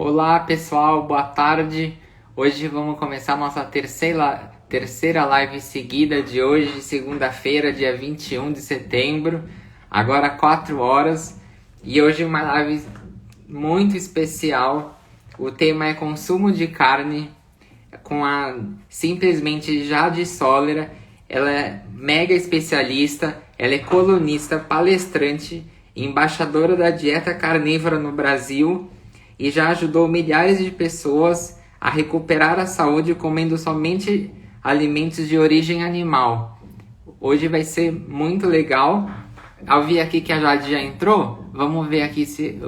Olá pessoal, boa tarde. Hoje vamos começar nossa terceira live seguida de hoje, segunda-feira, dia 21 de setembro, agora 4 horas. E hoje uma live muito especial. O tema é consumo de carne com a simplesmente Jade Sollera. Ela é mega especialista, ela é colunista, palestrante, embaixadora da dieta carnívora no Brasil e já ajudou milhares de pessoas a recuperar a saúde comendo somente alimentos de origem animal. Hoje vai ser muito legal. Ao ver aqui que a Jade já entrou, vamos ver aqui se...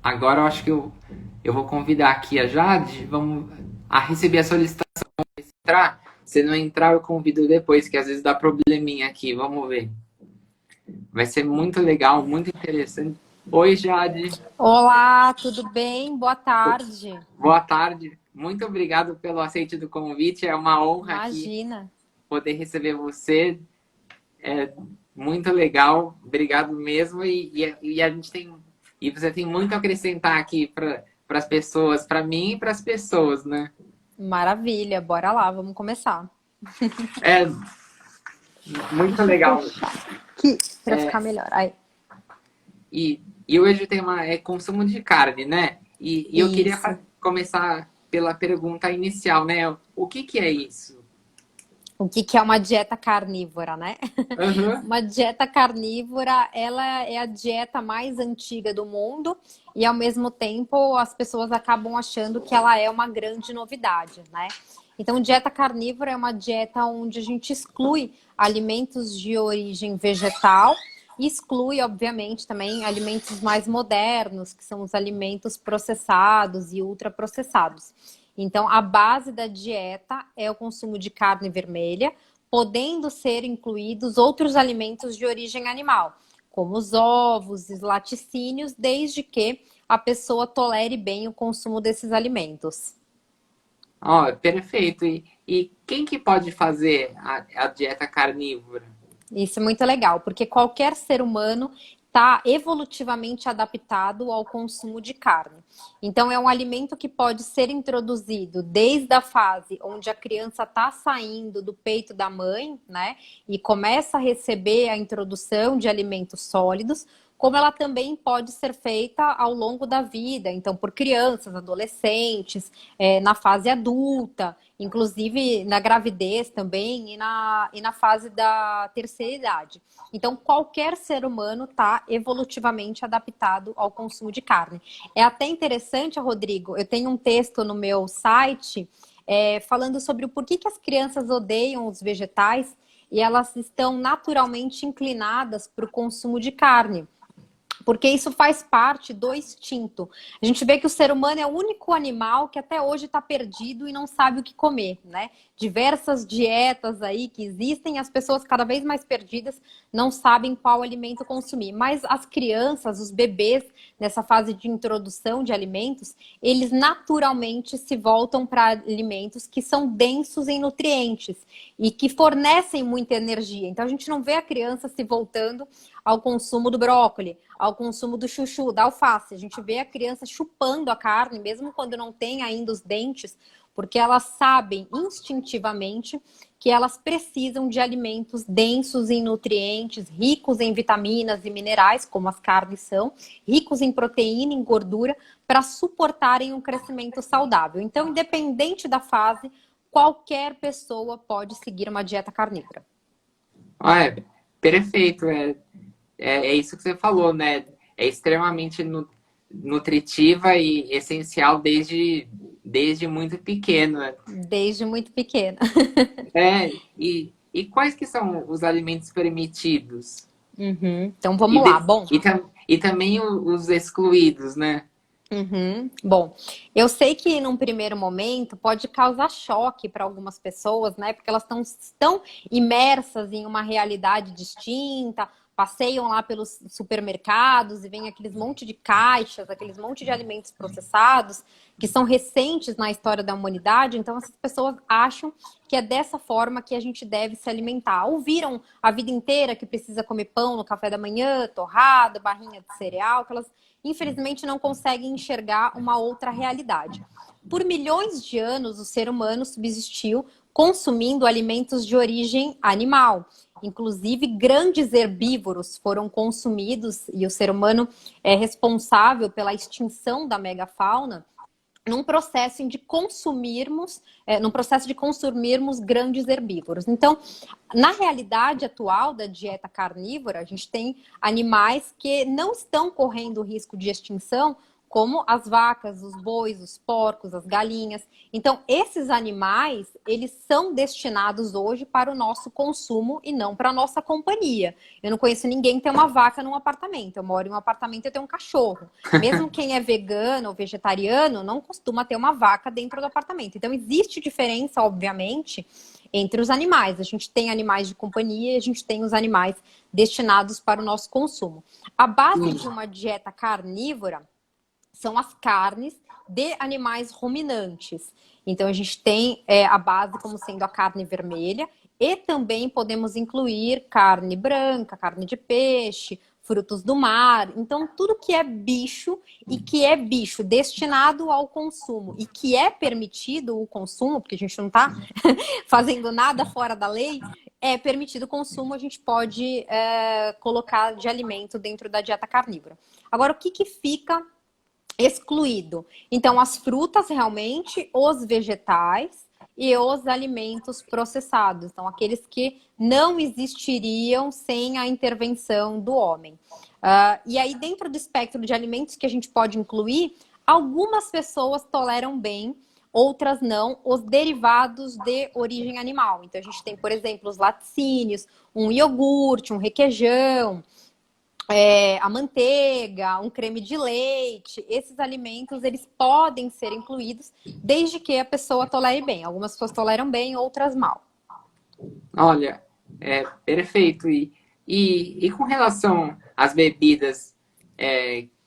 Agora eu acho que eu vou convidar aqui a Jade, vamos a receber a solicitação para entrar. Se não entrar, eu convido depois, que às vezes dá probleminha aqui. Vamos ver. Vai ser muito legal, muito interessante. Oi, Jade. Olá, tudo bem? Boa tarde. Boa tarde. Muito obrigado pelo aceite do convite. É uma honra aqui Imagina. poder receber você. É muito legal. Obrigado mesmo. E a gente tem e você tem muito a acrescentar aqui para as pessoas, para mim e para as pessoas, né? Maravilha, bora lá, vamos começar. É muito Deixa eu legal. fechar aqui para ficar melhor. Aí, E hoje o tema é consumo de carne, né? E eu queria isso. começar pela pergunta inicial, né? O que é isso? O que que é uma dieta carnívora, né? Aham. Uma dieta carnívora, ela é a dieta mais antiga do mundo e, ao mesmo tempo, as pessoas acabam achando que ela é uma grande novidade, né? Então, dieta carnívora é uma dieta onde a gente exclui alimentos de origem vegetal e exclui, obviamente, também alimentos mais modernos, que são os alimentos processados e ultraprocessados. Então, a base da dieta é o consumo de carne vermelha, podendo ser incluídos outros alimentos de origem animal, como os ovos, os laticínios, desde que a pessoa tolere bem o consumo desses alimentos. Ó, perfeito. E quem que pode fazer a dieta carnívora? Isso é muito legal, porque qualquer ser humano está evolutivamente adaptado ao consumo de carne. Então, é um alimento que pode ser introduzido desde a fase onde a criança está saindo do peito da mãe, né? E começa a receber a introdução de alimentos sólidos, como ela também pode ser feita ao longo da vida, então por crianças, adolescentes, na fase adulta, inclusive na gravidez também e na fase da terceira idade. Então, qualquer ser humano está evolutivamente adaptado ao consumo de carne. É até interessante, Rodrigo, eu tenho um texto no meu site falando sobre o porquê que as crianças odeiam os vegetais e elas estão naturalmente inclinadas para o consumo de carne. Porque isso faz parte do instinto. A gente vê que o ser humano é o único animal que até hoje está perdido e não sabe o que comer, né? Diversas dietas aí que existem, as pessoas cada vez mais perdidas não sabem qual alimento consumir. Mas as crianças, os bebês, nessa fase de introdução de alimentos, eles naturalmente se voltam para alimentos que são densos em nutrientes e que fornecem muita energia. Então a gente não vê a criança se voltando ao consumo do brócolis, ao consumo do chuchu, da alface. A gente vê a criança chupando a carne, mesmo quando não tem ainda os dentes, porque elas sabem instintivamente que elas precisam de alimentos densos em nutrientes, ricos em vitaminas e minerais, como as carnes são, ricos em proteína e em gordura, para suportarem um crescimento saudável. Então, independente da fase, qualquer pessoa pode seguir uma dieta carnívora. Ah, é perfeito. É isso que você falou, né? É extremamente nutritiva e essencial desde muito pequeno, né? Desde muito pequena. E quais que são os alimentos permitidos? Uhum. Então E, vamos lá. de- Bom, e também os excluídos, né? bom, eu sei que num primeiro momento pode causar choque para algumas pessoas, né? Porque elas estão tão imersas em uma realidade distinta, passeiam lá pelos supermercados e vem aqueles monte de caixas, aqueles monte de alimentos processados que são recentes na história da humanidade. Então essas pessoas acham que é dessa forma que a gente deve se alimentar. Ouviram a vida inteira que precisa comer pão no café da manhã, torrada, barrinha de cereal, que elas infelizmente não conseguem enxergar uma outra realidade. Por milhões de anos, o ser humano subsistiu consumindo alimentos de origem animal. Inclusive, grandes herbívoros foram consumidos e o ser humano é responsável pela extinção da megafauna num processo de consumirmos, grandes herbívoros. Então, na realidade atual da dieta carnívora, a gente tem animais que não estão correndo risco de extinção, como as vacas, os bois, os porcos, as galinhas. Então, esses animais, eles são destinados hoje para o nosso consumo e não para a nossa companhia. Eu não conheço ninguém que tem uma vaca num apartamento. Eu moro em um apartamento e eu tenho um cachorro. Mesmo quem é vegano ou vegetariano não costuma ter uma vaca dentro do apartamento. Então, existe diferença, obviamente, entre os animais. A gente tem animais de companhia e a gente tem os animais destinados para o nosso consumo. A base de uma dieta carnívora são as carnes de animais ruminantes. Então, a gente tem a base como sendo a carne vermelha e também podemos incluir carne branca, carne de peixe, frutos do mar. Então, tudo que é bicho e que é bicho destinado ao consumo e que é permitido o consumo, porque a gente não está fazendo nada fora da lei, é permitido o consumo, a gente pode colocar de alimento dentro da dieta carnívora. Agora, o que fica excluído? Então, as frutas realmente, os vegetais e os alimentos processados. Então, aqueles que não existiriam sem a intervenção do homem. E aí, dentro do espectro de alimentos que a gente pode incluir, algumas pessoas toleram bem, outras não, os derivados de origem animal. Então, a gente tem, por exemplo, os laticínios, um iogurte, um requeijão, a manteiga, um creme de leite. Esses alimentos, eles podem ser incluídos desde que a pessoa tolere bem. Algumas pessoas toleram bem, outras mal. Olha, perfeito. E com relação às bebidas,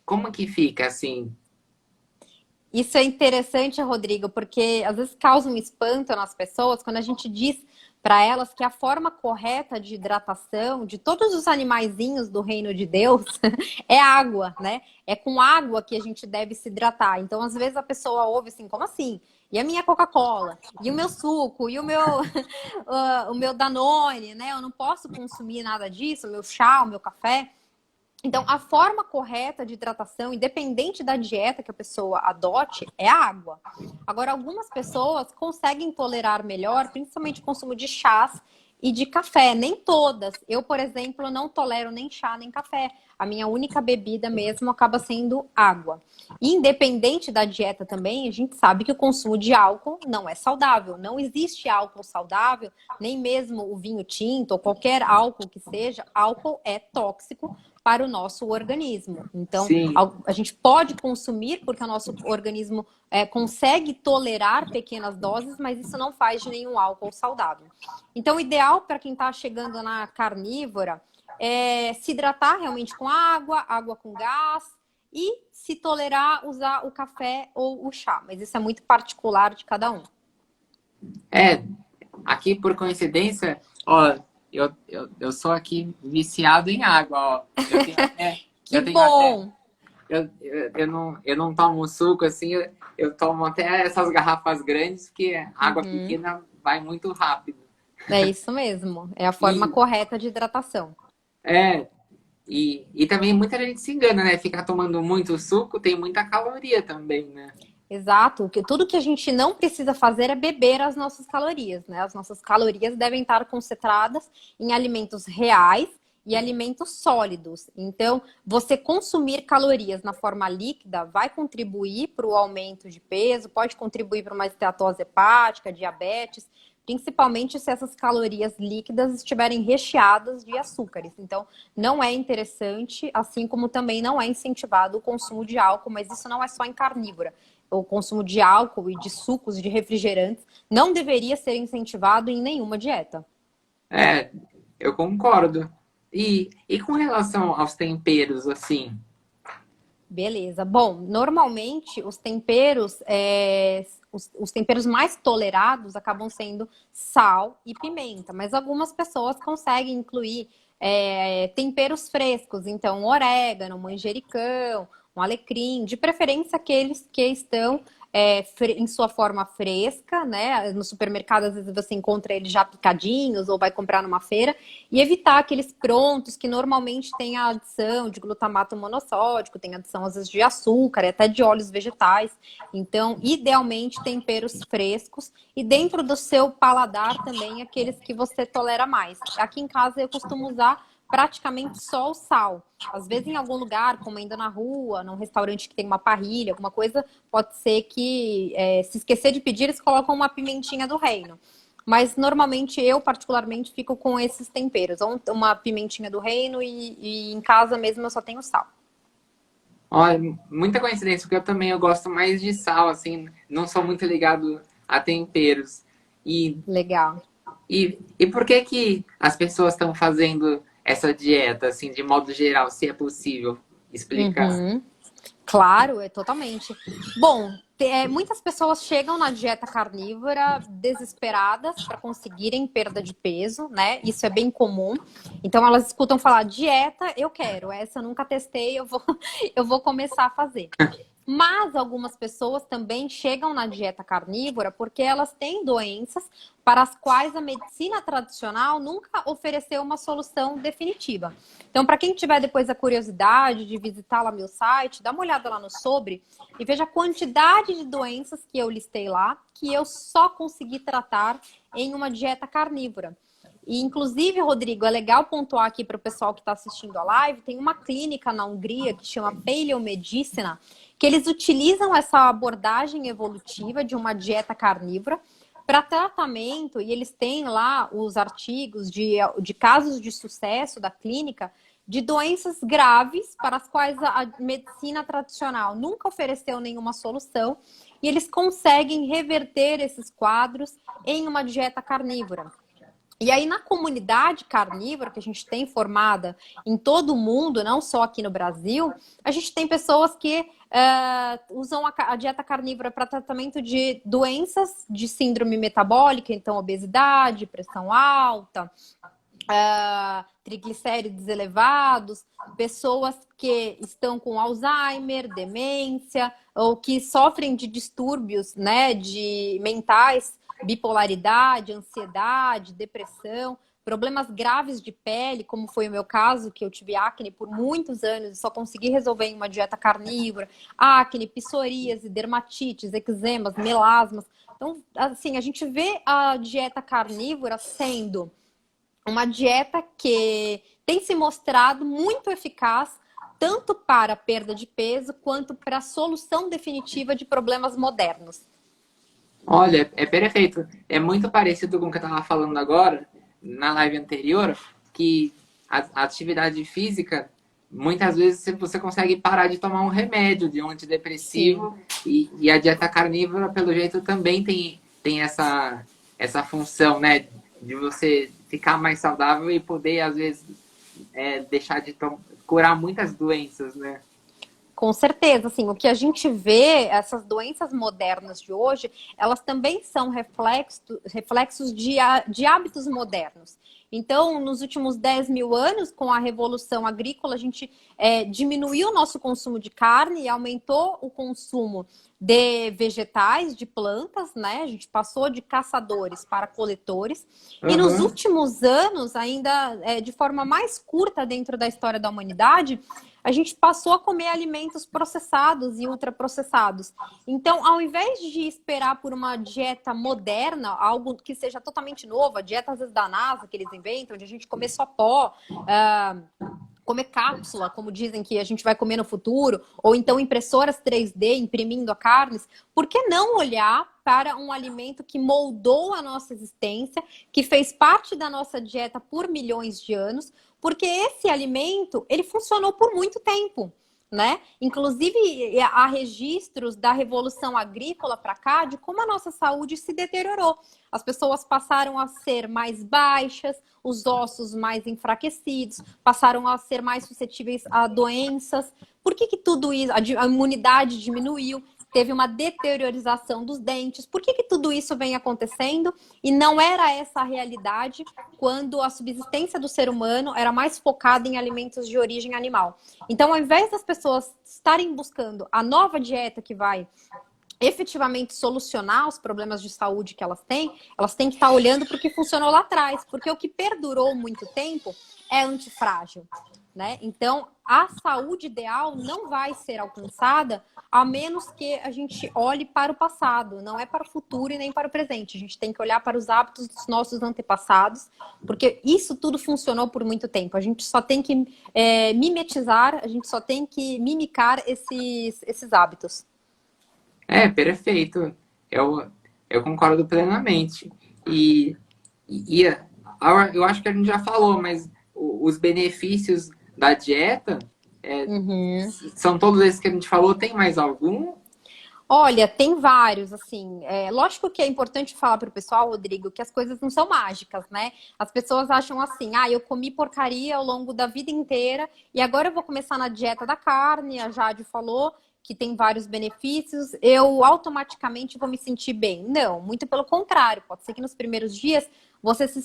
como que fica assim? Isso é interessante, Rodrigo, porque às vezes causa um espanto nas pessoas quando a gente diz para elas que a forma correta de hidratação de todos os animaizinhos do reino de Deus é água, né? É com água que a gente deve se hidratar. Então, às vezes a pessoa ouve assim, como assim? E a minha Coca-Cola? E o meu suco? E o meu, o meu Danone, né? Eu não posso consumir nada disso, o meu chá, o meu café. Então, a forma correta de hidratação, independente da dieta que a pessoa adote, é a água. Agora, algumas pessoas conseguem tolerar melhor, principalmente o consumo de chás e de café. Nem todas. Eu, por exemplo, não tolero nem chá nem café. A minha única bebida mesmo acaba sendo água. Independente da dieta também, a gente sabe que o consumo de álcool não é saudável. Não existe álcool saudável, nem mesmo o vinho tinto ou qualquer álcool que seja. Álcool é tóxico para o nosso organismo. Então, Sim. a gente pode consumir porque o nosso organismo consegue tolerar pequenas doses, mas isso não faz de nenhum álcool saudável. Então, o ideal para quem está chegando na carnívora é se hidratar realmente com água, água com gás e, se tolerar, usar o café ou o chá. Mas isso é muito particular de cada um. Aqui por coincidência, ó, eu sou aqui viciado em água, ó. Que bom! Eu não tomo suco assim, eu tomo até essas garrafas grandes, porque água pequena vai muito rápido. É isso mesmo, é a forma correta de hidratação. E também muita gente se engana, né? Ficar tomando muito suco tem muita caloria também, né? Exato. Tudo que a gente não precisa fazer é beber as nossas calorias, né? As nossas calorias devem estar concentradas em alimentos reais e alimentos sólidos. Então, você consumir calorias na forma líquida vai contribuir para o aumento de peso, pode contribuir para uma esteatose hepática, diabetes, principalmente se essas calorias líquidas estiverem recheadas de açúcares. Então, não é interessante, assim como também não é incentivado o consumo de álcool, mas isso não é só em carnívora. O consumo de álcool e de sucos, de refrigerantes, não deveria ser incentivado em nenhuma dieta. Eu concordo. E com relação aos temperos, assim? Beleza. Bom, normalmente os temperos, os temperos mais tolerados acabam sendo sal e pimenta, mas algumas pessoas conseguem incluir temperos frescos, então orégano, manjericão, um alecrim, de preferência aqueles que estão em sua forma fresca, né? No supermercado, às vezes você encontra eles já picadinhos ou vai comprar numa feira, e evitar aqueles prontos que normalmente têm a adição de glutamato monossódico, tem adição às vezes de açúcar e até de óleos vegetais. Então, idealmente, temperos frescos e dentro do seu paladar também aqueles que você tolera mais. Aqui em casa eu costumo usar praticamente só o sal. Às vezes em algum lugar, comendo na rua, num restaurante que tem uma parrilha, alguma coisa, pode ser que, se esquecer de pedir, eles colocam uma pimentinha do reino. Mas normalmente eu, particularmente, fico com esses temperos. Ou uma pimentinha do reino e em casa mesmo eu só tenho sal. Olha, muita coincidência, porque eu gosto mais de sal, assim, não sou muito ligado a temperos. E, Legal. e por que que as pessoas estão fazendo essa dieta, assim, de modo geral, se é possível explicar? Uhum. Claro, é totalmente. Bom, muitas pessoas chegam na dieta carnívora desesperadas para conseguirem perda de peso, né? Isso é bem comum. Então elas escutam falar dieta, eu quero. Essa eu nunca testei, eu vou começar a fazer. Mas algumas pessoas também chegam na dieta carnívora porque elas têm doenças para as quais a medicina tradicional nunca ofereceu uma solução definitiva. Então, para quem tiver depois a curiosidade de visitar lá meu site, dá uma olhada lá no Sobre e veja a quantidade de doenças que eu listei lá, que eu só consegui tratar em uma dieta carnívora. E, inclusive, Rodrigo, é legal pontuar aqui para o pessoal que está assistindo a live, tem uma clínica na Hungria que chama Paleomedicina, que eles utilizam essa abordagem evolutiva de uma dieta carnívora para tratamento, e eles têm lá os artigos de casos de sucesso da clínica de doenças graves para as quais a medicina tradicional nunca ofereceu nenhuma solução, e eles conseguem reverter esses quadros em uma dieta carnívora. E aí, na comunidade carnívora que a gente tem formada em todo o mundo, não só aqui no Brasil, a gente tem pessoas que usam a dieta carnívora para tratamento de doenças de síndrome metabólica, então obesidade, pressão alta, triglicéridos elevados, pessoas que estão com Alzheimer, demência, ou que sofrem de distúrbios, né, de mentais, bipolaridade, ansiedade, depressão, problemas graves de pele, como foi o meu caso, que eu tive acne por muitos anos e só consegui resolver em uma dieta carnívora, acne, psoríase, dermatites, eczemas, melasmas. Então, assim, a gente vê a dieta carnívora sendo uma dieta que tem se mostrado muito eficaz tanto para a perda de peso quanto para a solução definitiva de problemas modernos. Olha, é perfeito. É muito parecido com o que eu estava falando agora, na live anterior, que a atividade física, muitas vezes você consegue parar de tomar um remédio de um antidepressivo e a dieta carnívora, pelo jeito, também tem essa função, né? De você ficar mais saudável e poder, às vezes, deixar de curar muitas doenças, né? Com certeza, assim, o que a gente vê, essas doenças modernas de hoje, elas também são reflexos de hábitos modernos. Então, nos últimos 10 mil anos, com a Revolução Agrícola, a gente diminuiu o nosso consumo de carne e aumentou o consumo de vegetais, de plantas, né? A gente passou de caçadores para coletores. E nos Uhum. últimos anos, ainda de forma mais curta dentro da história da humanidade, a gente passou a comer alimentos processados e ultraprocessados. Então, ao invés de esperar por uma dieta moderna, algo que seja totalmente novo, a dieta às vezes da NASA que eles inventam, de a gente comer só pó, comer cápsula, como dizem que a gente vai comer no futuro, ou então impressoras 3D imprimindo a carnes, por que não olhar para um alimento que moldou a nossa existência, que fez parte da nossa dieta por milhões de anos, porque esse alimento, ele funcionou por muito tempo, né? Inclusive, há registros da Revolução Agrícola para cá de como a nossa saúde se deteriorou. As pessoas passaram a ser mais baixas, os ossos mais enfraquecidos, passaram a ser mais suscetíveis a doenças. Por que tudo isso? A imunidade diminuiu. teve uma deteriorização dos dentes. Por que tudo isso vem acontecendo? E não era essa a realidade quando a subsistência do ser humano era mais focada em alimentos de origem animal. Então, ao invés das pessoas estarem buscando a nova dieta que vai efetivamente solucionar os problemas de saúde que elas têm que estar olhando para o que funcionou lá atrás, porque o que perdurou muito tempo é antifrágil, né? Então, a saúde ideal não vai ser alcançada a menos que a gente olhe para o passado, não é para o futuro e nem para o presente. A gente tem que olhar para os hábitos dos nossos antepassados, porque isso tudo funcionou por muito tempo. A gente só tem que mimetizar, a gente só tem que mimicar esses hábitos. Perfeito. Eu concordo plenamente. E eu acho que a gente já falou, mas os benefícios da dieta são todos esses que a gente falou. Tem mais algum? Olha, tem vários, assim. Lógico que é importante falar para o pessoal, Rodrigo, que as coisas não são mágicas, né? As pessoas acham assim, eu comi porcaria ao longo da vida inteira e agora eu vou começar na dieta da carne, a Jade falou que tem vários benefícios, eu automaticamente vou me sentir bem. Não, muito pelo contrário. Pode ser que nos primeiros dias você se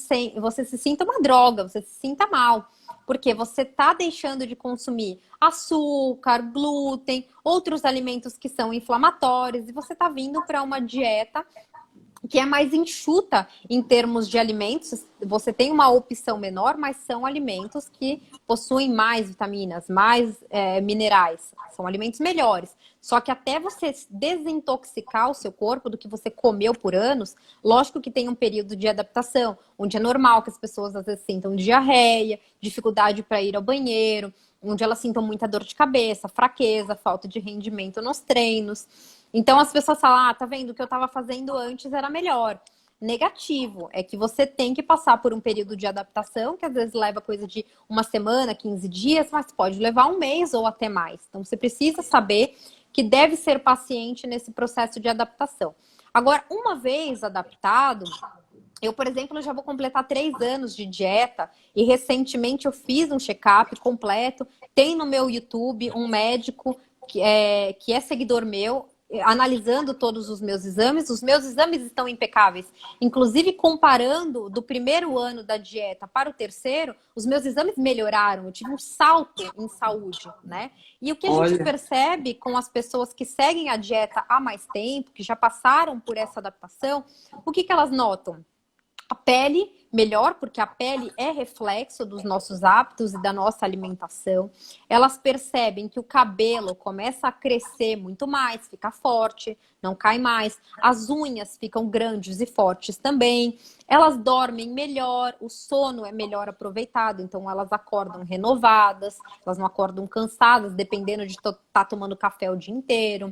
sinta uma droga, você se sinta mal. Porque você está deixando de consumir açúcar, glúten, outros alimentos que são inflamatórios, e você está vindo para uma dieta que é mais enxuta em termos de alimentos. Você tem uma opção menor, mas são alimentos que possuem mais vitaminas, mais minerais. São alimentos melhores. Só que até você desintoxicar o seu corpo do que você comeu por anos, lógico que tem um período de adaptação, onde é normal que as pessoas às vezes sintam diarreia, dificuldade para ir ao banheiro, onde elas sintam muita dor de cabeça, fraqueza, falta de rendimento nos treinos. Então as pessoas falam, tá vendo, o que eu estava fazendo antes era melhor. Negativo, é que você tem que passar por um período de adaptação, que às vezes leva coisa de uma semana, 15 dias, mas pode levar um mês ou até mais. Então você precisa saber que deve ser paciente nesse processo de adaptação. Agora, uma vez adaptado, eu, por exemplo, já vou completar 3 anos de dieta e recentemente eu fiz um check-up completo. Tem no meu YouTube um médico que é seguidor meu, analisando todos os meus exames estão impecáveis. Inclusive, comparando do primeiro ano da dieta para o terceiro, os meus exames melhoraram. Eu tive um salto em saúde, né? E o que a gente percebe com as pessoas que seguem a dieta há mais tempo, que já passaram por essa adaptação, o que elas notam? A pele melhor, porque a pele é reflexo dos nossos hábitos e da nossa alimentação. Elas percebem que o cabelo começa a crescer muito mais, fica forte, não cai mais. As unhas ficam grandes e fortes também. Elas dormem melhor, o sono é melhor aproveitado, então elas acordam renovadas, elas não acordam cansadas, dependendo de estar tomando café o dia inteiro.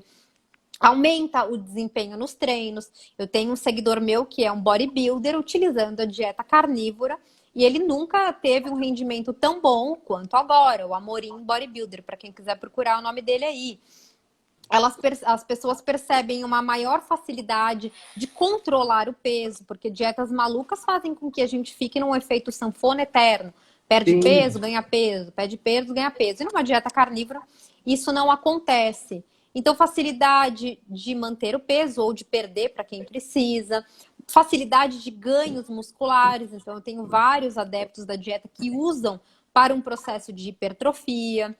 Aumenta o desempenho nos treinos. Eu tenho um seguidor meu que é um bodybuilder utilizando a dieta carnívora e ele nunca teve um rendimento tão bom quanto agora, o Amorim Bodybuilder, para quem quiser procurar o nome dele aí. As pessoas percebem uma maior facilidade de controlar o peso, porque dietas malucas fazem com que a gente fique num efeito sanfona eterno. Perde peso, ganha peso, perde peso, ganha peso. E numa dieta carnívora, isso não acontece. Então, facilidade de manter o peso ou de perder para quem precisa. Facilidade de ganhos musculares. Então, eu tenho vários adeptos da dieta que usam para um processo de hipertrofia.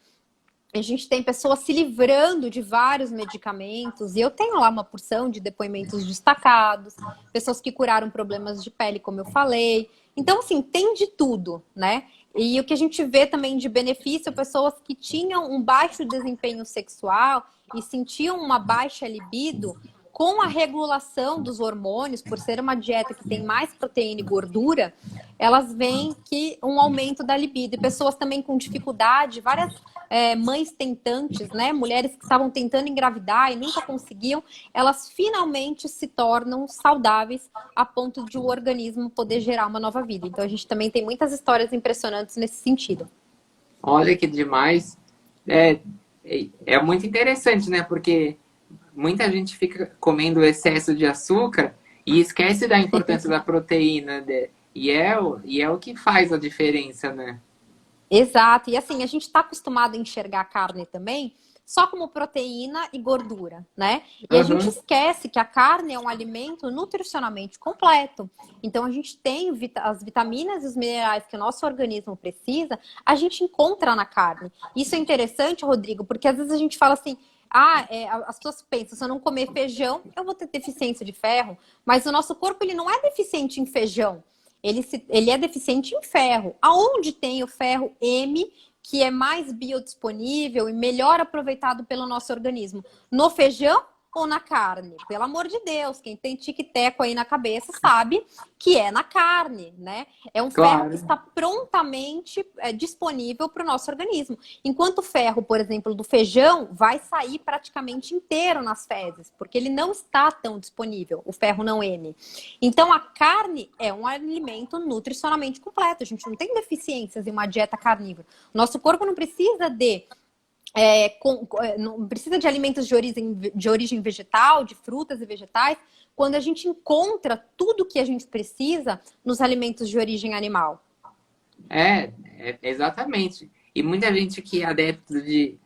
A gente tem pessoas se livrando de vários medicamentos. E eu tenho lá uma porção de depoimentos destacados. Pessoas que curaram problemas de pele, como eu falei. Então, assim, tem de tudo, né? E o que a gente vê também de benefício, pessoas que tinham um baixo desempenho sexual e sentiam uma baixa libido, com a regulação dos hormônios, por ser uma dieta que tem mais proteína e gordura, elas veem que um aumento da libido. E pessoas também com dificuldade, várias mães tentantes, né? Mulheres que estavam tentando engravidar e nunca conseguiam, elas finalmente se tornam saudáveis a ponto de o organismo poder gerar uma nova vida. Então a gente também tem muitas histórias impressionantes nesse sentido. Olha que demais. É muito interessante, né? Porque muita gente fica comendo excesso de açúcar e esquece da importância da proteína. E é o que faz a diferença, né? Exato. E assim, a gente está acostumado a enxergar a carne também só como proteína e gordura, né? E a gente Aham. esquece que a carne é um alimento nutricionalmente completo. Então a gente tem as vitaminas e os minerais que o nosso organismo precisa, a gente encontra na carne. Isso é interessante, Rodrigo, porque às vezes a gente fala assim, as pessoas pensam, se eu não comer feijão, eu vou ter deficiência de ferro. Mas o nosso corpo, ele não é deficiente em feijão. Ele é deficiente em ferro. Aonde tem o ferro M, que é mais biodisponível e melhor aproveitado pelo nosso organismo? No feijão ou na carne? Pelo amor de Deus, quem tem tic-teco aí na cabeça sabe que é na carne, né? É um ferro que Claro. está prontamente disponível para o nosso organismo. Enquanto o ferro, por exemplo, do feijão, vai sair praticamente inteiro nas fezes, porque ele não está tão disponível, o ferro não N. Então, a carne é um alimento nutricionalmente completo. A gente não tem deficiências em uma dieta carnívora. O nosso corpo não precisa não precisa de alimentos de origem vegetal, de frutas e vegetais, quando a gente encontra tudo que a gente precisa nos alimentos de origem animal. Exatamente. E muita gente que é adepto de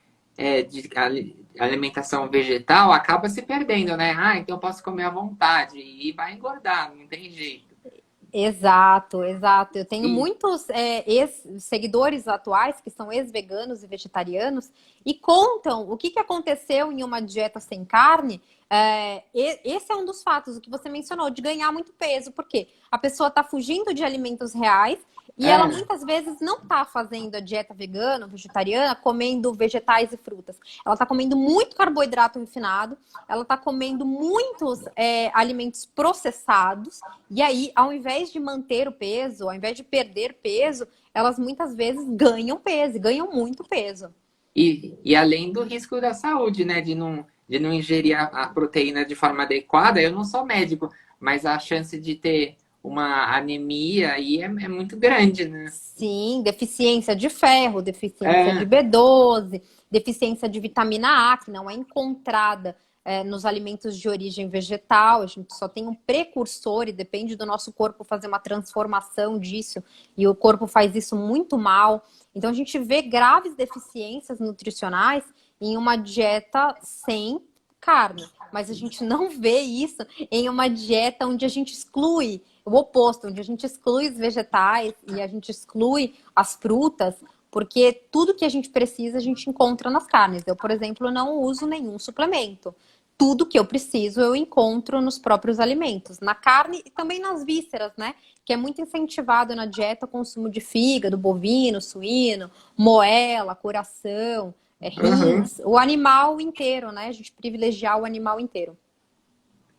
alimentação vegetal acaba se perdendo, né? Ah, então eu posso comer à vontade e vai engordar, não tem jeito. Exato, exato. Eu tenho E muitos seguidores atuais que são ex-veganos e vegetarianos e contam o que aconteceu em uma dieta sem carne. Esse é um dos fatos, o que você mencionou, de ganhar muito peso, porque a pessoa está fugindo de alimentos reais e ela é, muitas vezes não está fazendo a dieta vegana, vegetariana, comendo vegetais e frutas. Ela está comendo muito carboidrato refinado, ela está comendo muitos alimentos processados, e aí, ao invés de manter o peso, ao invés de perder peso, elas muitas vezes ganham peso, e ganham muito peso. e além do risco da saúde, né? De não ingerir a proteína de forma adequada, eu não sou médico, mas a chance de ter uma anemia aí é muito grande, né? Sim, deficiência de ferro, deficiência de É, B12, deficiência de vitamina A, que não é encontrada nos alimentos de origem vegetal. A gente só tem um precursor e depende do nosso corpo fazer uma transformação disso, e o corpo faz isso muito mal. Então a gente vê graves deficiências nutricionais em uma dieta sem carne, mas a gente não vê isso em uma dieta onde a gente exclui o oposto, onde a gente exclui os vegetais e a gente exclui as frutas, porque tudo que a gente precisa a gente encontra nas carnes. Eu, por exemplo, não uso nenhum suplemento. Tudo que eu preciso eu encontro nos próprios alimentos, na carne e também nas vísceras, né? Que é muito incentivado na dieta o consumo de fígado, bovino, suíno, moela, coração, aham, rins, o animal inteiro, né? A gente privilegiar o animal inteiro.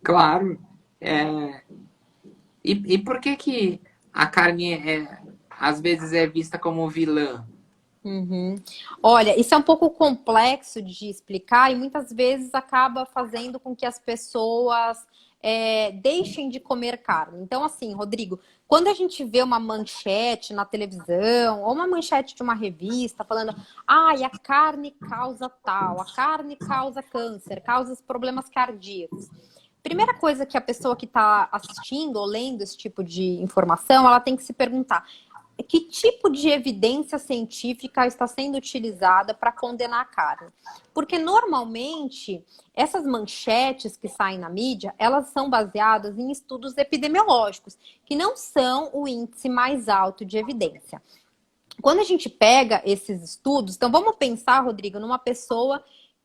claro. É, e por que que a carne às vezes é vista como vilã? Uhum. Olha, isso é um pouco complexo de explicar e muitas vezes acaba fazendo com que as pessoas deixem de comer carne. Então, assim, Rodrigo, quando a gente vê uma manchete na televisão ou uma manchete de uma revista falando, ai, a carne causa tal, a carne causa câncer, causa problemas cardíacos. Primeira coisa que a pessoa que está assistindo ou lendo esse tipo de informação, ela tem que se perguntar: que tipo de evidência científica está sendo utilizada para condenar a carne? Porque normalmente essas manchetes que saem na mídia, elas são baseadas em estudos epidemiológicos, que não são o índice mais alto de evidência. Quando a gente pega esses estudos, então vamos pensar, Rodrigo, numa pessoa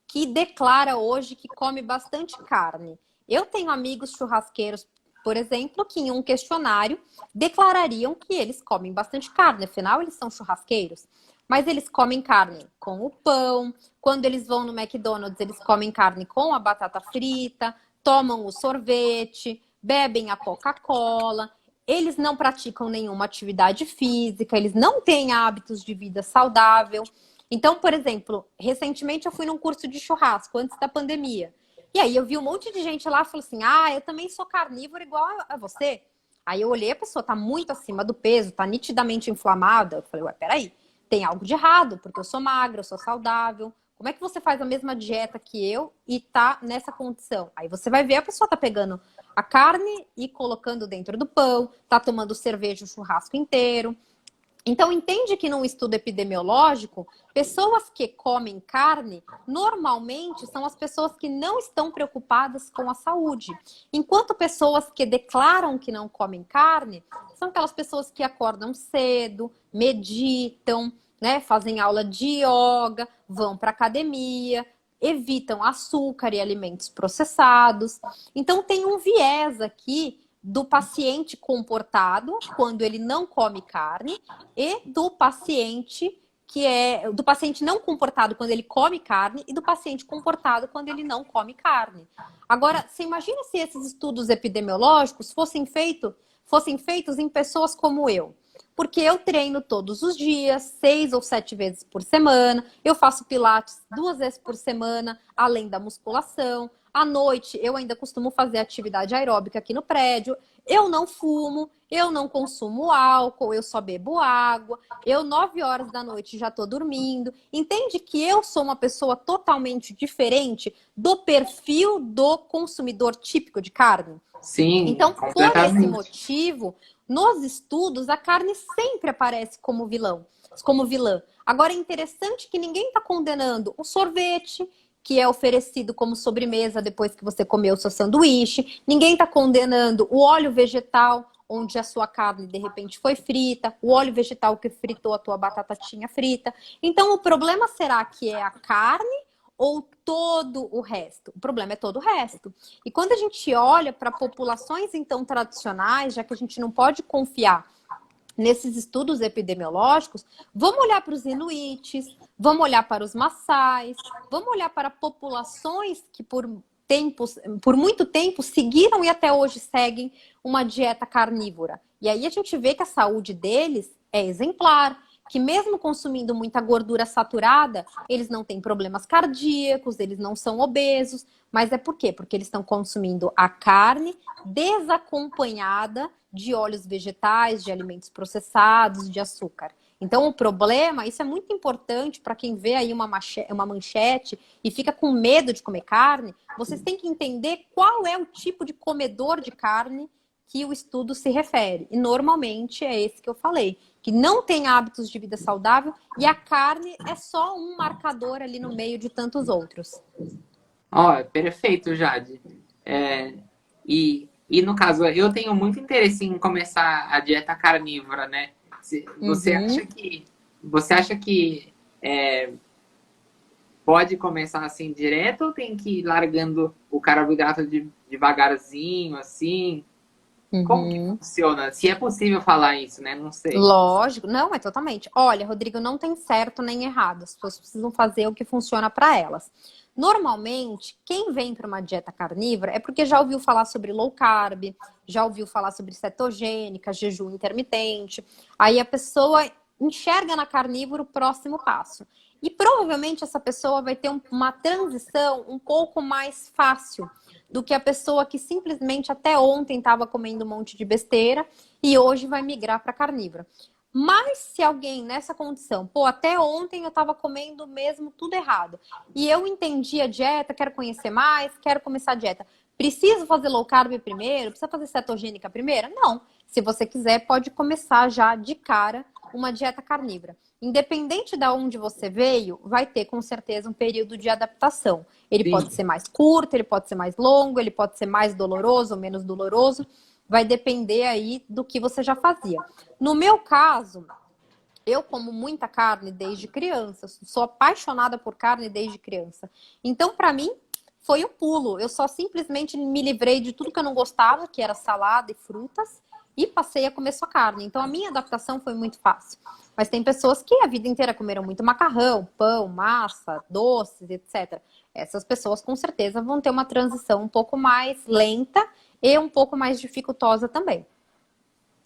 que declara hoje que come bastante carne. Eu tenho amigos churrasqueiros, por exemplo, que em um questionário declarariam que eles comem bastante carne, afinal eles são churrasqueiros. Mas eles comem carne com o pão, quando eles vão no McDonald's, eles comem carne com a batata frita, tomam o sorvete, bebem a Coca-Cola. Eles não praticam nenhuma atividade física, eles não têm hábitos de vida saudável. Então, por exemplo, recentemente eu fui num curso de churrasco antes da pandemia. E aí eu vi um monte de gente lá e falou assim: ah, eu também sou carnívora igual a você. Aí eu olhei, a pessoa tá muito acima do peso, tá nitidamente inflamada. Eu falei, ué, peraí, tem algo de errado, porque eu sou magra, eu sou saudável. Como é que você faz a mesma dieta que eu e tá nessa condição? Aí você vai ver, a pessoa tá pegando a carne e colocando dentro do pão, tá tomando cerveja o churrasco inteiro. Então, entende que num estudo epidemiológico, pessoas que comem carne, normalmente são as pessoas que não estão preocupadas com a saúde. Enquanto pessoas que declaram que não comem carne, são aquelas pessoas que acordam cedo, meditam, né, fazem aula de yoga, vão para academia, evitam açúcar e alimentos processados. Então, tem um viés aqui do paciente comportado quando ele não come carne e do paciente do paciente não comportado quando ele come carne e do paciente comportado quando ele não come carne. Agora, você imagina se esses estudos epidemiológicos fossem feitos em pessoas como eu. Porque eu treino todos os dias, 6 ou 7 vezes por semana, eu faço pilates 2 vezes por semana, além da musculação. À noite, eu ainda costumo fazer atividade aeróbica aqui no prédio. Eu não fumo, eu não consumo álcool, eu só bebo água. Eu, 9 horas da noite, já estou dormindo. Entende que eu sou uma pessoa totalmente diferente do perfil do consumidor típico de carne? Sim, Então, por esse completamente. motivo, nos estudos, a carne sempre aparece como vilã. Agora, é interessante que ninguém está condenando o sorvete, que é oferecido como sobremesa depois que você comeu o seu sanduíche. Ninguém está condenando o óleo vegetal, onde a sua carne de repente foi frita, o óleo vegetal que fritou a tua batatinha frita. Então, o problema será que é a carne ou todo o resto? O problema é todo o resto. E quando a gente olha para populações então tradicionais, já que a gente não pode confiar nesses estudos epidemiológicos, vamos olhar para os inuites, vamos olhar para os maçais, vamos olhar para populações que por muito tempo seguiram e até hoje seguem uma dieta carnívora. E aí a gente vê que a saúde deles é exemplar, que mesmo consumindo muita gordura saturada, eles não têm problemas cardíacos, eles não são obesos. Mas é por quê? Porque eles estão consumindo a carne desacompanhada de óleos vegetais, de alimentos processados, de açúcar. Então, o problema, isso é muito importante para quem vê aí uma manchete e fica com medo de comer carne, vocês têm que entender qual é o tipo de comedor de carne que o estudo se refere. E normalmente é esse que eu falei, que não tem hábitos de vida saudável e a carne é só um marcador ali no meio de tantos outros. Ó, perfeito, Jade. É, e no caso, eu tenho muito interesse em começar a dieta carnívora, né? Você acha Uhum. que você acha que pode começar assim direto ou tem que ir largando o carboidrato devagarzinho, assim? Como que Uhum. funciona? Se é possível falar isso, né? Não sei. Lógico, não, é totalmente. Olha, Rodrigo, não tem certo nem errado. As pessoas precisam fazer o que funciona para elas. Normalmente, quem vem para uma dieta carnívora é porque já ouviu falar sobre low carb, já ouviu falar sobre cetogênica, jejum intermitente. Aí a pessoa enxerga na carnívora o próximo passo. E provavelmente essa pessoa vai ter uma transição um pouco mais fácil do que a pessoa que simplesmente até ontem estava comendo um monte de besteira e hoje vai migrar para carnívora. Mas se alguém nessa condição, pô, até ontem eu estava comendo mesmo tudo errado, e eu entendi a dieta, quero conhecer mais, quero começar a dieta. Preciso fazer low carb primeiro? Precisa fazer cetogênica primeiro? Não. Se você quiser, pode começar já de cara uma dieta carnívora. Independente de onde você veio, vai ter com certeza um período de adaptação. Ele pode Sim. ser mais curto, ele pode ser mais longo, ele pode ser mais doloroso ou menos doloroso. Vai depender aí do que você já fazia. No meu caso, eu como muita carne desde criança, sou apaixonada por carne desde criança. Então, para mim, foi um pulo. Eu só simplesmente me livrei de tudo que eu não gostava, que era salada e frutas, e passei a comer só carne. Então, a minha adaptação foi muito fácil. Mas tem pessoas que a vida inteira comeram muito macarrão, pão, massa, doces, etc. Essas pessoas, com certeza, vão ter uma transição um pouco mais lenta e um pouco mais dificultosa também.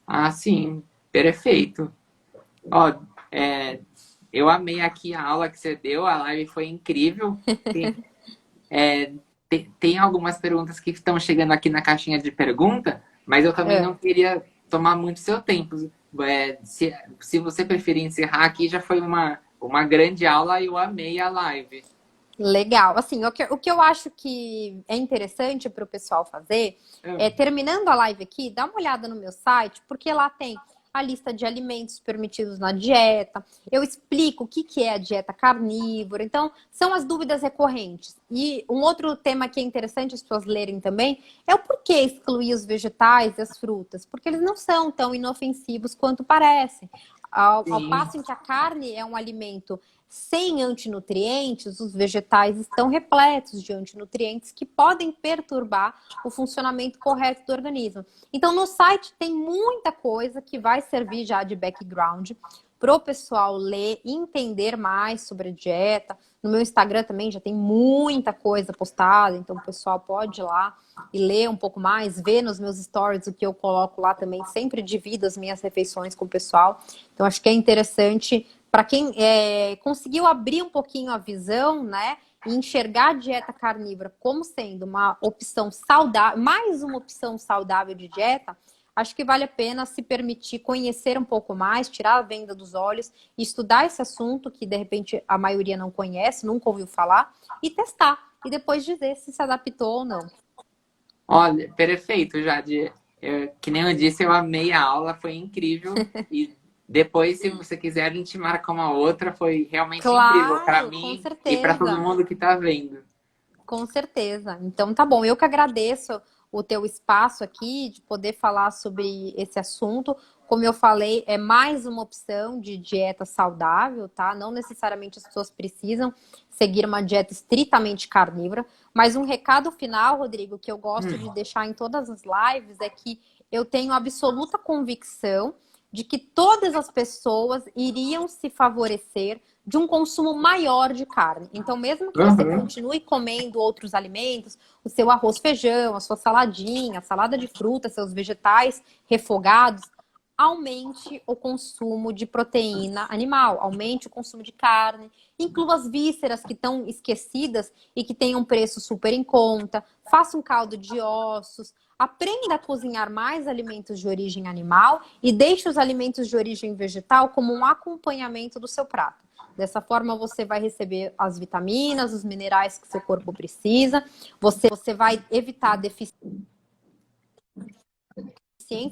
Ah, sim. Perfeito. Ó, é, eu amei aqui a aula que você deu, a live foi incrível. Tem, tem algumas perguntas que estão chegando aqui na caixinha de pergunta, mas eu também não É. queria tomar muito seu tempo. Se você preferir encerrar aqui, já foi uma grande aula e eu amei a live. Legal. Assim, o que eu acho que é interessante para o pessoal fazer Ah, é, terminando a live aqui, dá uma olhada no meu site, porque lá tem a lista de alimentos permitidos na dieta, eu explico o que é a dieta carnívora. Então, são as dúvidas recorrentes. E um outro tema que é interessante as pessoas lerem também é o porquê excluir os vegetais e as frutas, porque eles não são tão inofensivos quanto parecem. Ao Sim. passo em que a carne é um alimento sem antinutrientes, os vegetais estão repletos de antinutrientes que podem perturbar o funcionamento correto do organismo. Então, no site tem muita coisa que vai servir já de background para o pessoal ler e entender mais sobre a dieta. No meu Instagram também já tem muita coisa postada, então o pessoal pode ir lá e ler um pouco mais, ver nos meus stories o que eu coloco lá também. Sempre divido as minhas refeições com o pessoal. Então, acho que é interessante para quem conseguiu abrir um pouquinho a visão, né? E enxergar a dieta carnívora como sendo uma opção saudável, mais uma opção saudável de dieta, acho que vale a pena se permitir conhecer um pouco mais, tirar a venda dos olhos, estudar esse assunto que de repente a maioria não conhece, nunca ouviu falar, e testar. E depois dizer se adaptou ou não. Olha, perfeito, Jade. Que nem eu disse, eu amei a aula, foi incrível. E depois, se você quiser, a gente marca uma outra. Foi realmente incrível para Claro, com mim e para todo certeza. mundo que está vendo. Com certeza. Então tá bom. Eu que agradeço o teu espaço aqui de poder falar sobre esse assunto. Como eu falei, é mais uma opção de dieta saudável, tá? Não necessariamente as pessoas precisam seguir uma dieta estritamente carnívora. Mas um recado final, Rodrigo, que eu gosto de deixar em todas as lives é que eu tenho absoluta convicção de que todas as pessoas iriam se favorecer de um consumo maior de carne. Então, mesmo que você Uhum. continue comendo outros alimentos, o seu arroz, feijão, a sua saladinha, a salada de frutas, seus vegetais refogados, aumente o consumo de proteína animal, aumente o consumo de carne, inclua as vísceras que estão esquecidas e que têm um preço super em conta, faça um caldo de ossos, aprenda a cozinhar mais alimentos de origem animal e deixe os alimentos de origem vegetal como um acompanhamento do seu prato. Dessa forma, você vai receber as vitaminas, os minerais que seu corpo precisa, você vai evitar a deficiência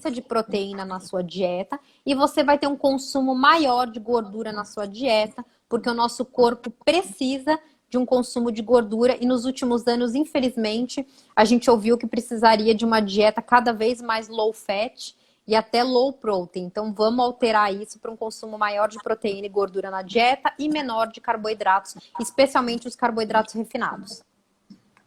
de proteína na sua dieta e você vai ter um consumo maior de gordura na sua dieta, porque o nosso corpo precisa de um consumo de gordura e nos últimos anos, infelizmente, a gente ouviu que precisaria de uma dieta cada vez mais low fat e até low protein. Então, vamos alterar isso para um consumo maior de proteína e gordura na dieta e menor de carboidratos, especialmente os carboidratos refinados.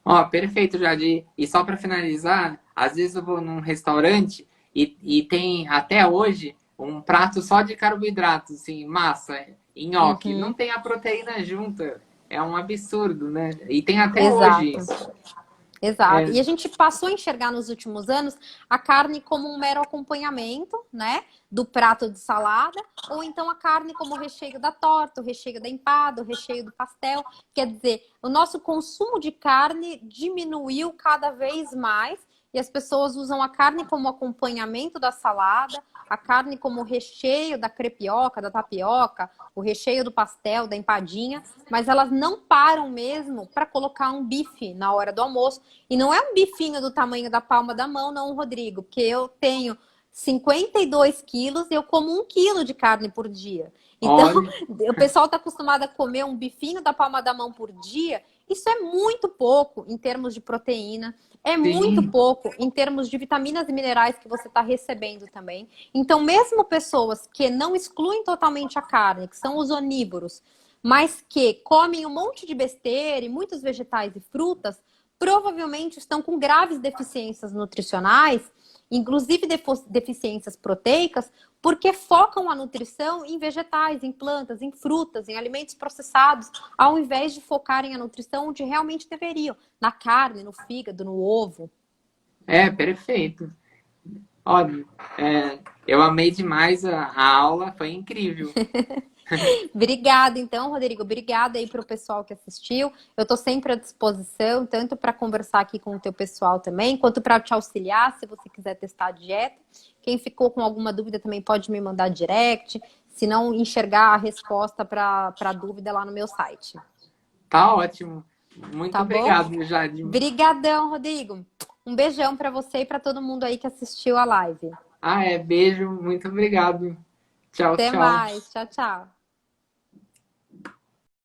Ó, perfeito, Jade. E só para finalizar, às vezes eu vou num restaurante e tem até hoje um prato só de carboidratos, assim, massa, nhoque. Não Uhum, tem a proteína junta. É um absurdo, né? E tem até hoje exato. isso. Exato. É, E a gente passou a enxergar nos últimos anos a carne como um mero acompanhamento, né, do prato de salada, ou então a carne como o recheio da torta, o recheio da empada, o recheio do pastel. Quer dizer, o nosso consumo de carne diminuiu cada vez mais e as pessoas usam a carne como acompanhamento da salada, a carne como recheio da crepioca, da tapioca, o recheio do pastel, da empadinha, mas elas não param mesmo para colocar um bife na hora do almoço. E não é um bifinho do tamanho da palma da mão, não, Rodrigo, porque eu tenho 52 quilos e eu como 1 quilo de carne por dia. Então, olha, o pessoal está acostumado a comer um bifinho da palma da mão por dia. Isso é muito pouco em termos de proteína, é muito sim. pouco em termos de vitaminas e minerais que você está recebendo também. Então, mesmo pessoas que não excluem totalmente a carne, que são os onívoros, mas que comem um monte de besteira e muitos vegetais e frutas, provavelmente estão com graves deficiências nutricionais, inclusive deficiências proteicas, porque focam a nutrição em vegetais, em plantas, em frutas, em alimentos processados, ao invés de focarem a nutrição onde realmente deveriam, na carne, no fígado, no ovo. É, perfeito. Olha, eu amei demais a aula, foi incrível. Obrigada, então, Rodrigo. Obrigada aí para o pessoal que assistiu. Eu estou sempre à disposição, tanto para conversar aqui com o teu pessoal também, quanto para te auxiliar, se você quiser testar a dieta. Quem ficou com alguma dúvida também pode me mandar direct, se não enxergar a resposta para a dúvida lá no meu site. Tá ótimo. Muito Tá bom? obrigado, Jade. Brigadão, Rodrigo. Um beijão para você e para todo mundo aí que assistiu a live. Ah, é. Beijo, muito obrigado. Tchau, Até tchau. mais. Tchau, tchau.